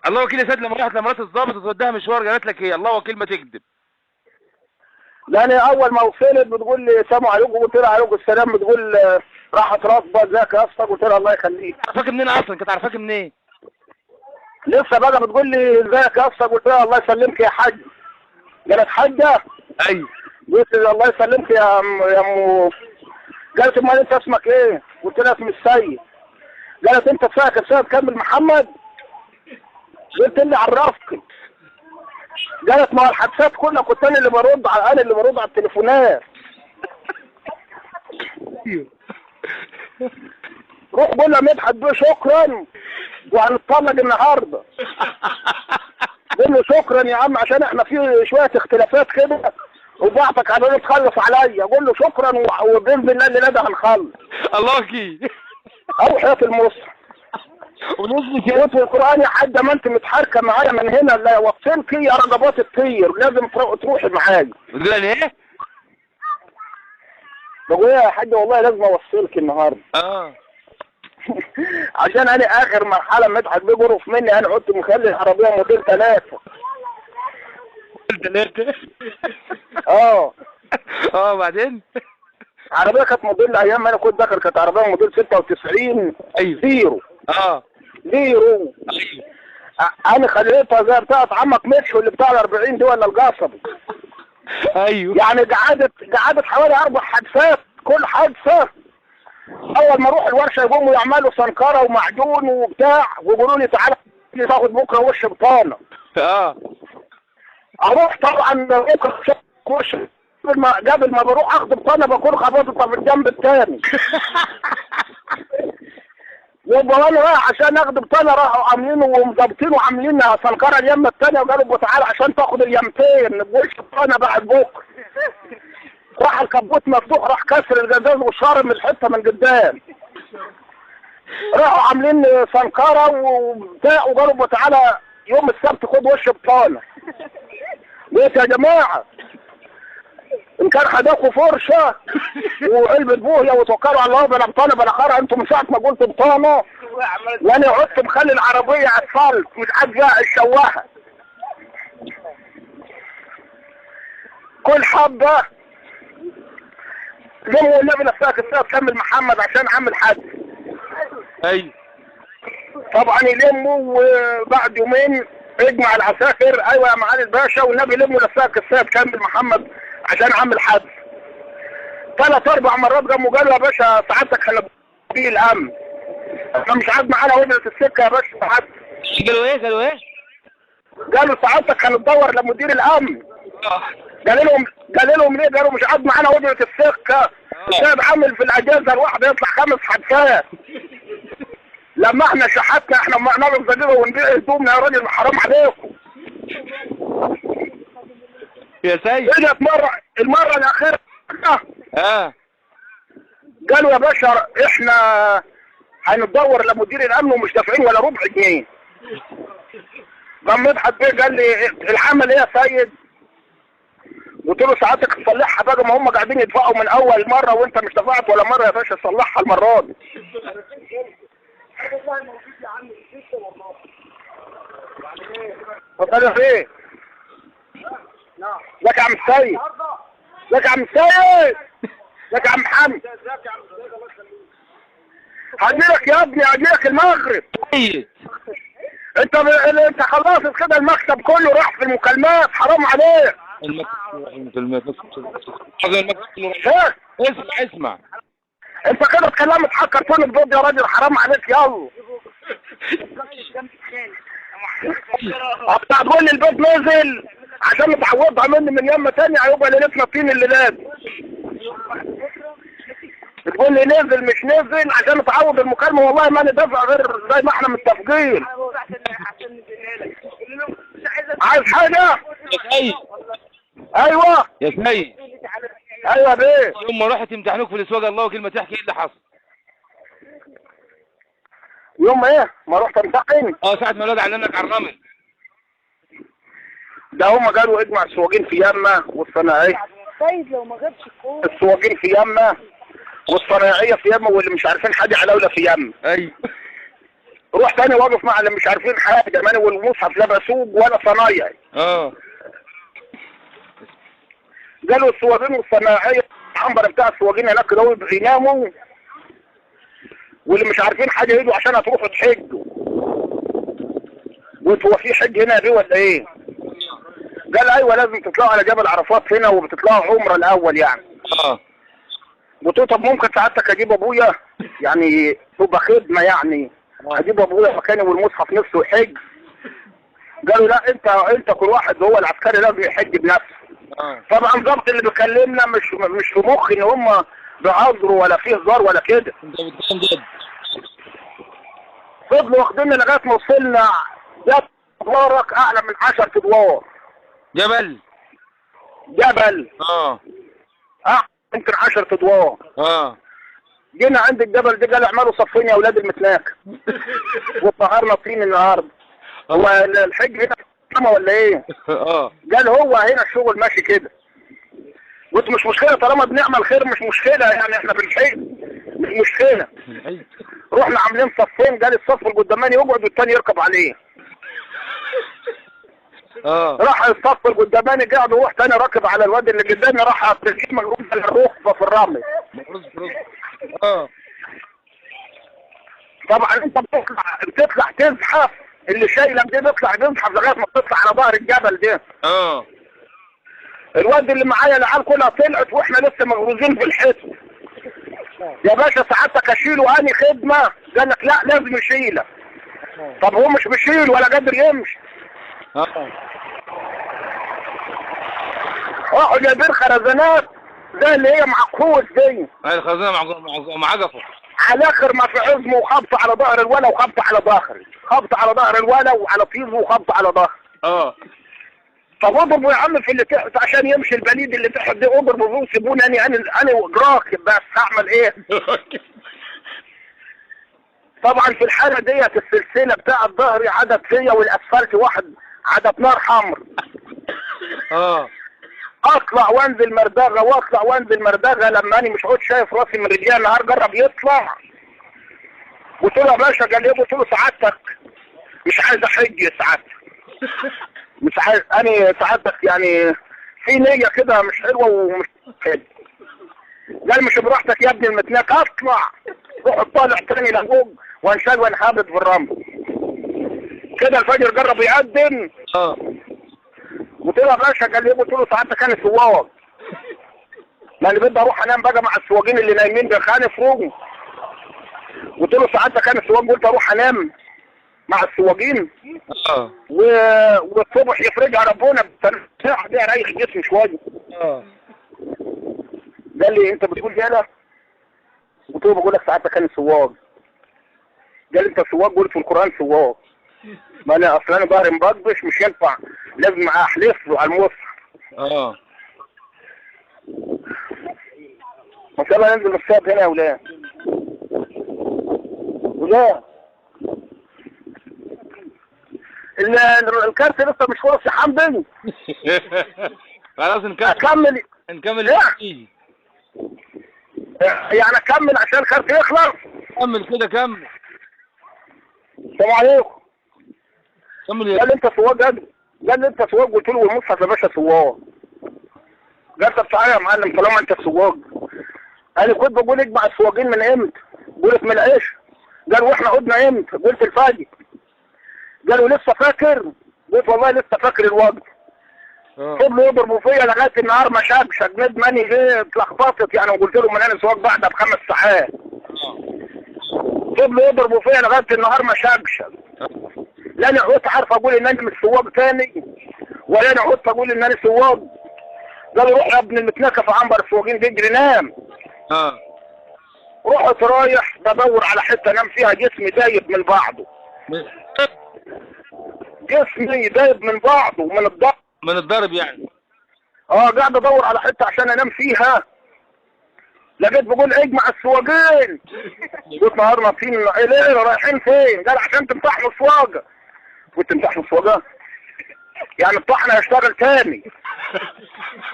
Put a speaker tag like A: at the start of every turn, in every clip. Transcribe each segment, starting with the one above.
A: الله وكيل يا سيد، لما راحت لمرات الضابط وتوديها مشوار قالت لك ايه؟ الله وكيل ما تكذب.
B: لان اول ما وصلت بتقول لي سلام عليكم، قلت لها عليكم السلام، بتقول راحت راكبه ازيك يا اسطى، قلت لها الله يخليك.
A: عارفاك منين اصلا؟ كانت عارفاك منين؟
B: لسه بقى بتقول لي ازيك يا اسطى، قلت لها الله يسلمك يا حاج. قالت حاجه؟
A: ايوه.
B: قلت لها الله يسلمك يا ام. قالت امال انت اسمك ايه؟ قلت لها اسمي السيد. قالت انت فاكر السيد كامل محمد؟ قلت لي عرفك. قالت ما الحادثات كلها كنت انا اللي برد على التليفونات. روح قول لها مدحت بيه شكرا وهنتطلق النهارده. قول له شكرا يا عم عشان احنا في شويه اختلافات كده وبعتك على تخلص عليا. قول له شكرا وباذن الله اللي ده هنخلص.
A: الله وكيل.
B: او حياه المصحف
A: ونزل كده
B: في القران يا حاجه، ما انت متحركه معايا من هنا لا وصلك يا رغبات الطير، لازم تروحي معايا.
A: بتقول لي ايه؟
B: بقول يا حاجه والله لازم اوصلك النهارده. عشان انا اخر مرحله مدحت بيه جرف مني، انا قلت مخلي العربيه موديل 3.
A: بعدين
B: عربيه كانت موديل ايام ما انا كنت داخل، كانت عربيه موديل 96.
A: ايوه
B: زيرو.
A: ايوه.
B: انا خليتها زي بتاعت عمك مشو اللي بتاع ال 40 دي ولا القصبي.
A: ايوه.
B: يعني قعدت حوالي 4 حادثات، كل حادثه اول ما اروح الورشه يقوموا يعملوا سنكره ومعجون وبتاع ويقولوا لي تعالى تاخد بكره وش بطانه. اروح طبعا بكره وش قبل ما بروح اخد بطانه بكون خبطتها في الجنب الثاني. يبقى انا رايح عشان اخد بطانه، راحوا عاملينه ومظبطينه وعاملين سنكره اليمه الثانيه وقالوا تعالى عشان تاخد اليمتين بوش بطانه بعد بكره. راح الكبوت مفتوح، راح كسر الجزاز وشارم الحته من قدام. راحوا عاملين سنكره وبتاع وقالوا تعالى يوم السبت خد وش بطانه. قلت يا جماعه ان كان حداكوا فرشه وعلبه بوهيه وتوكلوا على الله بلا بطانه بلا خرا، انتم من ساعه ما قلت بطانه وانا عدت مخلي العربيه اسفلت مش عاجبها الشواهه. كل حبه لموا النبي نفسك السيد كامل محمد عشان عامل حد.
A: ايوه
B: طبعا يلموا وبعد يومين اجمع العساكر. ايوه يا معالي الباشا والنبي لموا نفسك السيد كامل محمد عشان عامل حد. 3 4 مرات قاموا قالوا يا باشا سعادتك احنا في الامن، احنا مش عاد معانا وجهه السكه يا باشا سعادتك.
A: قالوا ايه؟
B: قالوا سعادتك هندور لمدير الامن. قال لهم ليه؟ قالوا مش عاد معانا وجهه السكه. السيد عامل في الاجازه الواحده يطلع 5 حادثات. لما احنا شحتنا احنا ما نعمل زجاجه ونبيع هدومنا يا راجل حرام عليكم.
A: يا سيد
B: اجت المره الاخيره قالوا يا باشا احنا هندور لمدير الامن ومش دافعين ولا ربع جنيه. قام مدحت بيه قال لي العمل ايه يا سيد؟ قلت له ساعتك تصلحها بقى، ما هم قاعدين يدفعوا من اول مره وانت مش دفعت ولا مره يا باشا، صلحها المره دي. اتفضل ايه؟ ازيك يا عم السيد؟ ازيك يا عم السيد؟ ازيك يا عم محمد؟ هجيلك يا ابني هجيلك المغرب. انت خلصت كده المكتب كله راح في المكالمات، حرام عليك.
A: اسمع
B: انت كده اتكلمت حكر فين الضد يا راجل، حرام عليك. يلا هتقول لي البيت نزل عشان متعوضها مني من يمه تانية هيبقى ليلتنا طين اللي لازم. تقول لي نزل مش نزل عشان نتعوض المكالمه، والله ما ندافع غير زي ما احنا متفقين. عايز حاجه؟ ايوه
A: يا سيد.
B: ايوه يا بيه.
A: يوم ما رحت امتحنوك في الاسواق الله وكلمه تحكي ايه اللي حصل؟
B: يوم ايه؟ ما رحت امتحن؟
A: ساعة ما الواد علمك على الرمل.
B: ده هم قالوا اجمع السواقين في يمه والصناعيه.
C: طيب لو ما جابش الكوره
B: السواقين في يمه والصناعيه في يمه واللي مش عارفين حاجه علاوله في يمه.
A: ايوه
B: رحت انا واقف مع اللي مش عارفين حاجه، ماني والمصحف لا بسوق ولا صنايعي. قالوا السواقين والصناعيه العنبر بتاع السواقين هناك كده يناموا، واللي مش عارفين حاجه يجوا عشان هتروحوا تحجوا. قلت هو في حج هنا دي ولا ايه؟ قال ايوه لازم تطلعوا على جبل عرفات هنا وبتطلعوا عمره الاول يعني. قلت له طب ممكن سعادتك اجيب ابويا يعني تبقى خدمه يعني، اجيب ابويا مكاني والمصحف نفسه يحج. قالوا لا انت كل واحد هو العسكري لازم يحج بنفسه. طبعا ضبط اللي بيكلمنا مش في مخي ان هم بيهزروا ولا فيه هزار ولا كده. فضلوا واخديني لغايه ما وصلنا ادوارك اعلى من 10 ادوار.
A: جبل
B: يمكن 10 ادوار. جينا عند الجبل ده قال اعملوا صفين يا اولاد المتناكه. واتطهرنا طين النهارده. هو الحج هنا ولا ايه؟ قال هو هنا الشغل ماشي كده. قلت مش مشكله طالما بنعمل خير، مش مشكله يعني احنا بنحج مش مشكله. رحنا عاملين صفين، قال الصف القداماني يقعد والتاني يركب عليه. راح الصف القداماني قاعد ورحت انا راكب على الواد اللي قدامي، راح تجيب مجروح على الركبه في الرمل. طبعا انت بتطلع تزحف، اللي شايلك دي بيطلع تزحف لغايه ما تطلع على ظهر الجبل ده. الواد اللي معايا العيال كلها طلعت واحنا لسه مغروزين في الحصن. يا باشا سعادتك اشيله اني خدمه؟ قال لك لا لازم يشيلك. طب هو مش بيشيل ولا قادر يمشي. راحوا جايبين خرزانات زي اللي هي معقود دي.
A: الخرزانه مع عجفه.
B: على اخر ما في عزمه وخبط على ظهر الولا وخبط على ظهري، خبط على ظهر الولا وعلى طيزه وخبط على ظهري. طب اضربوا يا عم في اللي تحت عشان يمشي البليد اللي تحت ده، اضربوا وسيبوني انا راكب بس هعمل ايه؟ طبعا في الحاله ديت السلسله بتاعت ظهري عدت فيا والاسفلت واحد عدت نار حمر. اطلع وانزل مردغه واطلع وانزل مردغه، لما اني مش عود شايف راسي من رجلي النهار جرب يطلع. قلت له يا باشا، قال لي قلت له سعادتك مش عايز احج يا سعادتك. مش عايز اني سعادتك يعني في نيه كده مش حلوه ومش حلوه. قال مش براحتك يا ابني المتناك، اطلع روح طالع تاني لفوق وانشال وانحابط في الرمل. كده الفجر جرب يقدم. قلت له يا باشا، قال لي قلت له سعادتك انا سواق، ما انا بدي اروح انام بقى مع السواقين اللي نايمين بخانه فوق. قلت له سعادتك انا سواق، قلت اروح انام مع السواقين والصبح يفرجها ربنا بساعه دي اريح جسمي شويه. قال لي انت بتقول كده؟ قلت له بقول لك سعادتك انا سواق. قال لي انت سواق؟ قلت في القران سواق. ما انا اصلا انا ظهري مبطبش مش ينفع، لازم احلف له على المصحف. ما شاء الله ننزل الصاب هنا يا ولاد. الكارت لسه مش واصل يا حمدي.
A: خلاص
B: نكمل
A: ايه؟
B: يعني اكمل عشان الكارت يخلص.
A: كمل كده كمل.
B: السلام عليكم.
A: كمل.
B: قال لي انت سواق؟ قال لي انت سواق؟ قلت له والمصحف يا باشا سواق. قال طب تعالى يا معلم طالما انت سواق. قال لي كنت بقول اجمع السواقين من امتى؟ قلت من العيش. قال واحنا قلنا امتى؟ قلت الفجر. قالوا لسه فاكر؟ قلت والله لسه فاكر الوقت. فضلوا يضربوا فيا لغايه النهار ما شبشك ندماني ليه اتلخبطت يعني، وقلت لهم ان انا سواق بعدها ب5 ساعات. فضلوا يضربوا فيا لغايه النهار ما شبشك. لا انا عدت عارف اقول ان انا مش سواق تاني، ولا انا عدت اقول ان انا سواق. قالوا روح يا ابن المتناكه في عنبر السواقين تجري نام. رحت رايح بدور على حته انام فيها، جسمي دايب من بعضه. جسمي دايب من بعضه
A: من الضرب يعني.
B: قاعد ادور على حته عشان انام فيها. لقيت بقول اجمع السواقين. قلت نهارنا فين ليه رايحين فين؟ قال عشان تمتحنوا السواقه. قلت تمتحنوا السواقه؟ يعني الطحنه هيشتغل تاني.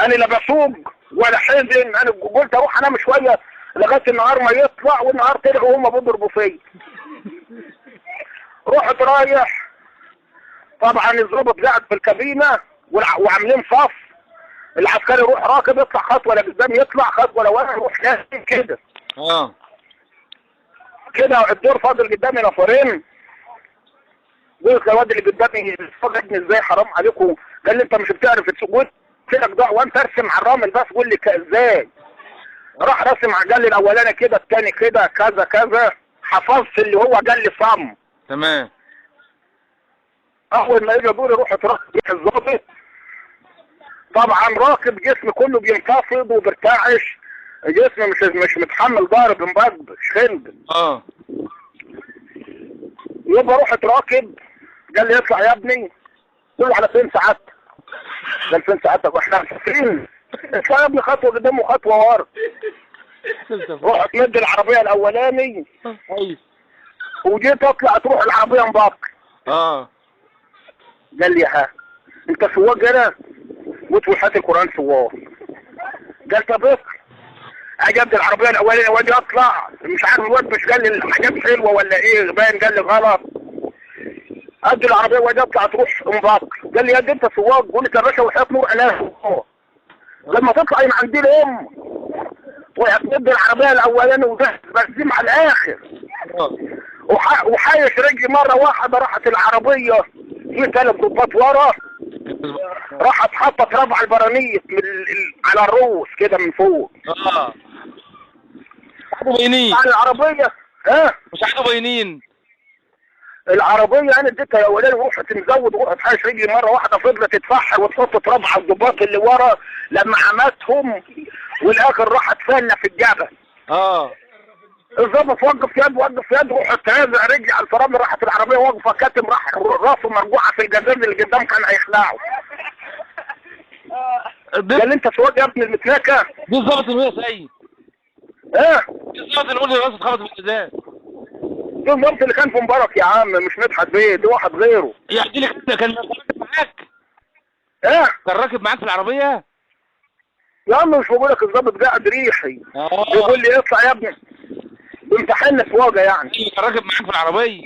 B: انا لا بسوق ولا حزن، انا قلت اروح انام شويه لغايه النهار ما يطلع، والنهار طلع وهم بيضربوا فيا. رحت رايح، طبعا الضابط قاعد في الكابينه وعاملين صف، العسكري يروح راكب يطلع خطوه لقدام، يطلع خطوه لورا، يروح نازل كده. كده الدور فاضل قدامي نفرين. قلت للواد اللي قدامي ابني ازاي حرام عليكم؟ قال لي انت مش بتعرف تسوق؟ قلت لك ضاع وانت ارسم على الرامل بس، قول لي ازاي. راح راسم، قال لي الاولاني كده، الثاني كده، كذا كذا، حفظت اللي هو قال لي صم.
A: تمام.
B: اول ما يجي دوري رحت راكب الضابط، طبعا راكب جسمي كله بينتفض وبرتعش، جسمي مش متحمل ضارب مبض خند. يبقى رحت راكب، قال لي اطلع يا ابني. قلت له على فين سعادتك؟ قال فين سعادتك واحنا مسافرين؟ اطلع يا ابني خطوه قدام وخطوه ورا. رحت مد العربيه الاولاني وجيت اطلع تروح العربيه مباق. قال لي ها انت سواق هنا؟ قلت له هات القران سواق. قال طب اطلع. اجبت العربيه الاولانيه واجي اطلع، مش عارف الواد مش قال لي الحاجات حلوه ولا ايه، باين قال لي غلط. ادي العربيه واجي اطلع تروح مباق. قال لي يا انت سواق؟ قلت يا باشا وحياه نور انا لما تطلع من عندي الام وهتمد العربيه الاولاني وده بنزيم على الاخر وحايش رجلي مره واحده، راحت العربيه في 3 ضباط ورا، راحت حطت ربع البرانيت على الروس كده من فوق.
A: باينين
B: على العربيه.
A: مش عارف باينين.
B: العربيه انا اديتها يا ولاد ورحت مزود ورحت حايش رجلي مره واحده، فضلت تتفحر وتحط ربع الضباط اللي ورا لما عمتهم، والاخر راحت فالة في الجبل. الضابط وقف يد رحت رازع رجلي على الفرامل، راحت العربيه واقفه، كاتم راح راسه مرجوعه في الجزاز اللي قدام كان هيخلعه. قال لي انت سواق يا ابن المتلاكه؟
A: دي الظابط اللي هو سيد.
B: دي
A: الظابط اللي قول راسه اتخبط في الازاز.
B: دي الظابط اللي كان في مبارك يا عم، مش مدحت بيه، دي واحد غيره.
A: يحكي لك كان راكب معاك؟ كان راكب معاك في العربيه؟
B: يا عم مش بقول لك الظابط قاعد ريحي بيقول لي اطلع يا ابني، بيمتحننا سواقه يعني.
A: كان راكب معاك في العربيه؟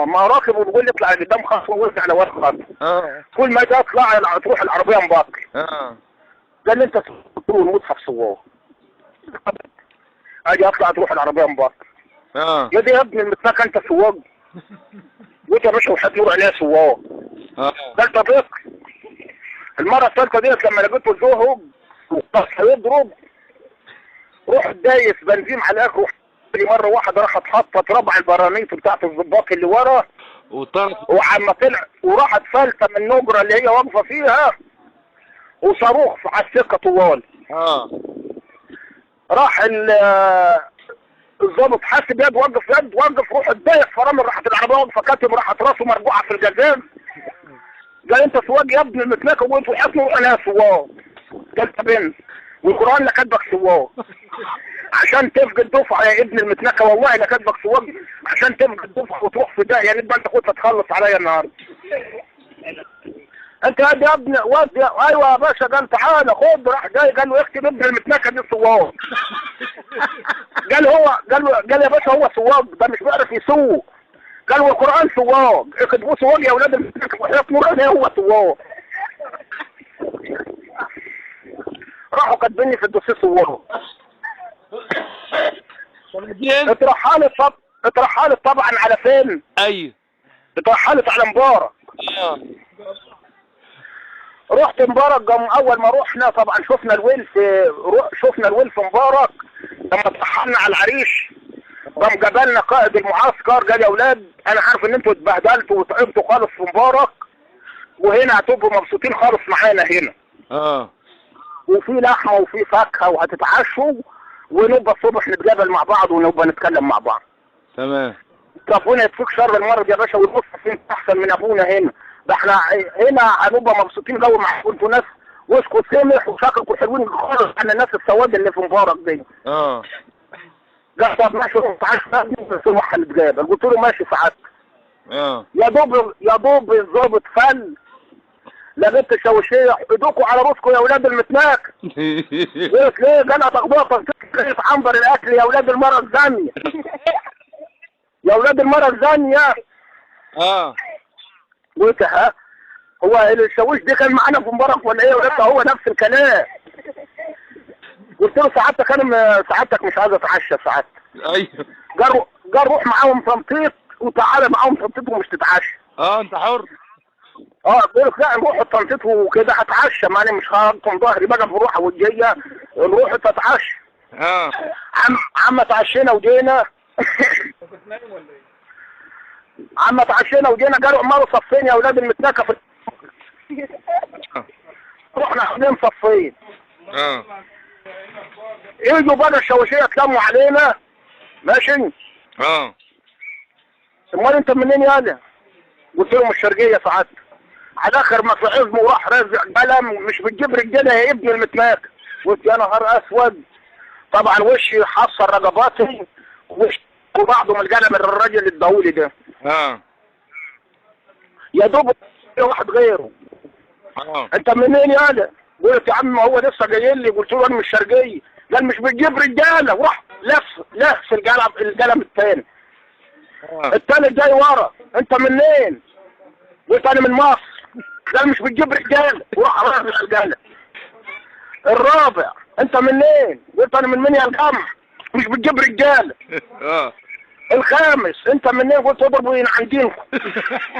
B: ما راكب وبيقول لي اطلع قدام خطوه وارجع لورا خطوه. كل ما اجي اطلع تروح العربيه مباطل. قال لي انت تقول مصحف سواق. اجي اطلع تروح العربيه مباطل. يا دي يا ابني المتلاكه انت سواق؟ قلت يا باشا وحد يقول عليها سواق. قال طب اطلع. المره الثالثه ديت لما لقيته زهق هيضرب، روح دايس بنزين على الاخر، مره واحده راحت حطت ربع البرانيت بتاعت الضباط اللي ورا وعما طلع وراحت فلته من النجره اللي هي واقفه فيها وصاروخ على السكه طوال. راح الضابط حاسب يد وقف روح دايس فرامل، راحت العربيه واقفه كاتم، راحت راسه مرجوعه في الجزاز. قال انت سواق يا ابن المتلاكه؟ وقلت وحسنه انا سواق. قال طب انت والقران لا كاتبك سواق عشان تفقد دفعه يا ابن المتلاكه، والله لا كاتبك سواق عشان تفقد دفعه وتروح في داهيه، يعني انت كنت تخلص عليا النهارده. انت يا ابن واد ايوه يا باشا. قال تعالى خد، راح جاي قال له اكتب ابن المتلاكه دي سواق. قال يا باشا هو سواق ده مش بيعرف يسوق. قال والقران سواق، اكتبوه سواق يا اولاد المتلاكه وحياه نور هو سواق. راحوا كاتبيني في الدوسيه سواق. اترحلت طبعا على فين؟
A: ايوه
B: اترحلت على مبارك. رحت مبارك. قام اول ما رحنا طبعا شفنا الويل في مبارك. لما اترحلنا على العريش قام جابلنا قائد المعسكر، قال يا اولاد انا عارف ان انتوا اتبهدلتوا وتعبتوا خالص في مبارك، وهنا هتبقوا مبسوطين خالص معانا هنا. وفي لحمه وفي فاكهه وهتتعشوا ونبقى الصبح نتقابل مع بعض ونبقى نتكلم مع بعض.
A: تمام.
B: ربنا يكفيك شر المرض يا باشا، ونبص فين احسن من ابونا هنا. ده احنا هنا هنبقى مبسوطين قوي معاكم انتوا ناس وشكوا سمح وشكلكم حلوين خالص عن الناس السواد اللي في مبارك دي. قال طب ماشي روح تعالى في محل نتقابل. قلت له ماشي سعادتك. يا دوب الظابط فل لقيت الشوشيه ايدوكوا على راسكم يا اولاد المتناك. قلت ليه؟ قال تخبطه عنبر الاكل يا اولاد المره الثانيه. يا ولاد المرة الزانية.
A: اه
B: قلت ها هو الشاويش ده كان معانا في مبارك ولا ايه؟ ولسه هو نفس الكلام. قلت له سعادتك مش عايز اتعشى سعادتك.
A: ايوه
B: جا روح معاهم تنطيط وتعالى معاهم تنطيط ومش تتعشى.
A: اه انت حر.
B: قلت لك لا نروح التنطيط وكده هتعشى، ماني مش هقطم ظهري بقى في الروحه والجيه، نروح تتعشى.
A: اه
B: عم اتعشينا وجينا. عم اتعشينا وجينا جاروا عمالوا صفين يا اولاد المتنكه في رحنا عاملين صفين.
A: اه
B: يجوا بقى الشواشيه اتلموا علينا. ماشي.
A: اه
B: امال انت منين يالا؟ قلت لهم الشرقيه سعادتك. على اخر ما في عزمه وراح رازق قلم مش بتجيب رجاله يا ابن المتناك. قلت يا نهار اسود. طبعا وشي حصر رقباتي وش وبعضه من القلم الراجل الدولي ده.
A: اه
B: يا دوب واحد غيره. انت منين يالا؟ قلت يا عم هو لسه جاي لي. قلت له انا من الشرقيه. قال مش بتجيب رجاله. وراح لف القلم الثاني. الثالث جاي ورا. انت منين؟ قلت انا من مصر. قال مش بتجيب رجاله. وراح رافع القلم. الرابع انت منين؟ قلت انا من منيا القمح. مش بتجيب رجاله. الخامس انت منين؟ قلت اضربوا عن دينكم.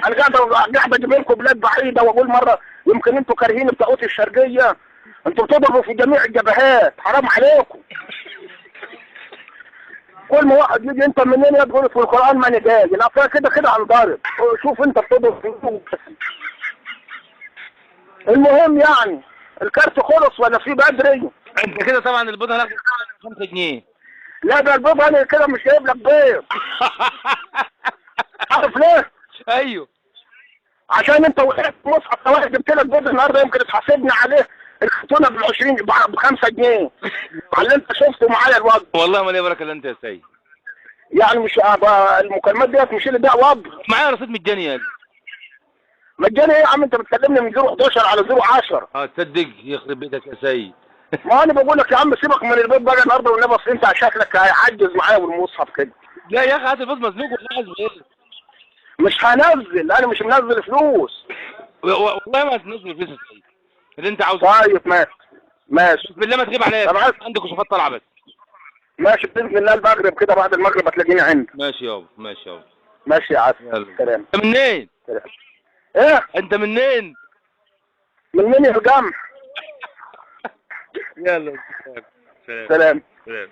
B: انا قاعد اجيب لكم بلاد بعيده واقول مره يمكن انتوا كارهين بتاعوت الشرقيه. انتوا بتضربوا في جميع الجبهات حرام عليكم. كل ما واحد يجي انت منين يا تقول في القران ما نجاي لا كده هنضرب. شوف انت بتضرب في المهم يعني الكارت خلص ولا في بدري؟
A: انت كده طبعا البيضه هناك 5 جنيه.
B: لا ده البيض انا كده مش جايب لك بيض. عارف ليه؟
A: ايوه
B: عشان انت وقعت في مصحف واحد جبت لك بيض النهارده يمكن تحاسبني عليه الخطونه ب 5 جنيه على اللي انت شفته معايا الوضع.
A: والله ما ليه بركه الا انت يا سيد.
B: يعني مش المكالمات ديت مش اللي ده وضع.
A: معايا رصيد مجاني يا
B: مجاني ايه يا عم؟ انت بتكلمني من 011 على 010.
A: تصدق يخرب بيتك يا سيد.
B: ما انا بقول لك يا عم سيبك من البيض بقى النهارده والنبي. اصل انت شكلك هيعجز معايا والمصحف كده.
A: لا يا اخي هات البيض مزنوق ولا عايز ايه؟
B: مش هنزل. انا مش منزل فلوس.
A: والله ما هتنزل فلوس يا سيد اللي انت عاوزه.
B: طيب ماشي
A: بالله ما تغيب عليا. عندك وصفات طالعه بس.
B: ماشي باذن الله المغرب كده بعد المغرب هتلاقيني عندك.
A: ماشي يابا ماشي يابا.
B: ماشي يا عسل. سلام.
A: انت منين؟
B: سلام. ايه؟
A: انت منين؟
B: من مني الجمح.
A: يلا
B: سلام.
A: سلام.